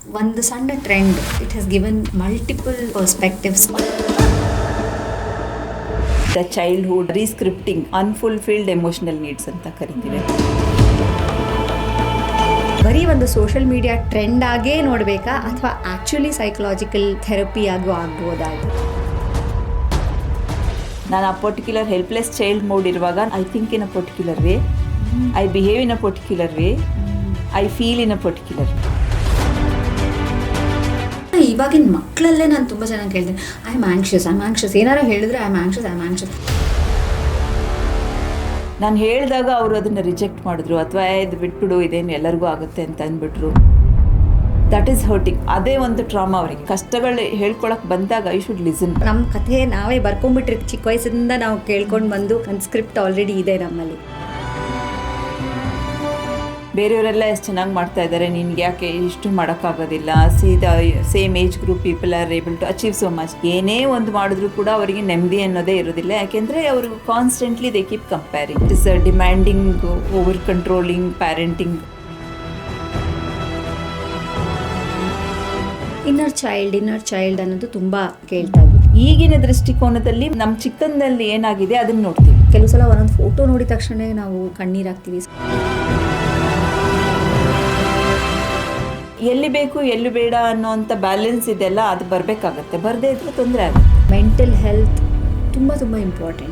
ಒಂದು ಸಣ್ಣ trend it has given multiple perspectives. The childhood rescripting unfulfilled emotional needs ಅಂತ ಕರಿತೀವಿ. ಬರೀ ಒಂದು ಸೋಷಿಯಲ್ ಮೀಡಿಯಾ ಟ್ರೆಂಡ್ ಆಗೇ ನೋಡಬೇಕಾ ಅಥವಾ ಆ್ಯಕ್ಚುಲಿ ಸೈಕಲಾಜಿಕಲ್ ಥೆರಪಿ ಆಗೋ ಆಗ್ಬೋದಾಗಿ? ನಾನು ಆ ಪರ್ಟಿಕ್ಯುಲರ್ ಹೆಲ್ಪ್ಲೆಸ್ ಚೈಲ್ಡ್ ಮೋಡ್ ಇರುವಾಗ I think in a particular way, I behave in a particular way, I feel in a particular. ಇವಾಗಿನ ಮಕ್ಕಳಲ್ಲೇ ನಾನು ತುಂಬ ಚೆನ್ನಾಗಿ ಕೇಳ್ತೇನೆ, ಐ ಆಮ್ ಆ್ಯಂಕ್ಷಸ್ ಏನಾರು ಹೇಳಿದ್ರೆ ಐ ಆಮ್ ಆ್ಯಂಕ್ಷಸ್. ನಾನು ಹೇಳಿದಾಗ ಅವರು ಅದನ್ನು ರಿಜೆಕ್ಟ್ ಮಾಡಿದ್ರು ಅಥವಾ ಇದು ಬಿಟ್ಬಿಡು ಇದೇನು ಎಲ್ಲರಿಗೂ ಆಗುತ್ತೆ ಅಂತ ಅಂದ್ಬಿಟ್ರು. That is hurting. ಅದೇ ಒಂದು ಟ್ರಾಮಾ. ಅವರಿಗೆ ಕಷ್ಟಗಳು ಹೇಳ್ಕೊಳಕ್ಕೆ ಬಂದಾಗ ಐ ಶುಡ್ ಲಿಸನ್. ನಮ್ಮ ಕಥೆ ನಾವೇ ಬರ್ಕೊಂಡ್ಬಿಟ್ರಿ, ಚಿಕ್ಕ ವಯಸ್ಸಿಂದ ನಾವು ಕೇಳ್ಕೊಂಡು ಬಂದು ಒಂದು ಸ್ಕ್ರಿಪ್ಟ್ ಆಲ್ರೆಡಿ ಇದೆ ನಮ್ಮಲ್ಲಿ. ಬೇರೆಯವರೆಲ್ಲ ಎಷ್ಟು ಚೆನ್ನಾಗಿ ಮಾಡ್ತಾ ಇದ್ದಾರೆ, ನಿನ್ಗೆ ಯಾಕೆ ಇಷ್ಟು ಮಾಡೋಕ್ಕಾಗೋದಿಲ್ಲ? Same age group people are able to achieve so much. ಏನೇ ಒಂದು ಮಾಡಿದ್ರು ಕೂಡ ಅವರಿಗೆ ನೆಮ್ಮದಿ ಅನ್ನೋದೇ ಇರೋದಿಲ್ಲ. ಯಾಕೆಂದರೆ ಅವರು constantly they keep comparing. It is demanding, over controlling parenting. Inner child ಅನ್ನೋದು ತುಂಬ ಕೇಳ್ತಾ ಇದ್ವಿ. ಈಗಿನ ದೃಷ್ಟಿಕೋನದಲ್ಲಿ ನಮ್ಮ ಚಿಕ್ಕಂದಲ್ಲಿ ಏನಾಗಿದೆ ಅದನ್ನು ನೋಡ್ತೀವಿ. ಕೆಲವು ಸಲ ಒಂದೊಂದು ಫೋಟೋ ನೋಡಿದ ತಕ್ಷಣ ನಾವು ಕಣ್ಣೀರಾಗ್ತೀವಿ. ಎಲ್ಲಿ ಬೇಕು ಎಲ್ಲಿ ಬೇಡ ಅನ್ನೋಂಥ ಬ್ಯಾಲೆನ್ಸ್ ಇದೆಲ್ಲ ಅದು ಬರಬೇಕಾಗತ್ತೆ. ಬರದೇ ಇದ್ರೆ ತೊಂದರೆ ಆಗುತ್ತೆ. ಮೆಂಟಲ್ ಹೆಲ್ತ್ ತುಂಬ ಇಂಪಾರ್ಟೆಂಟ್.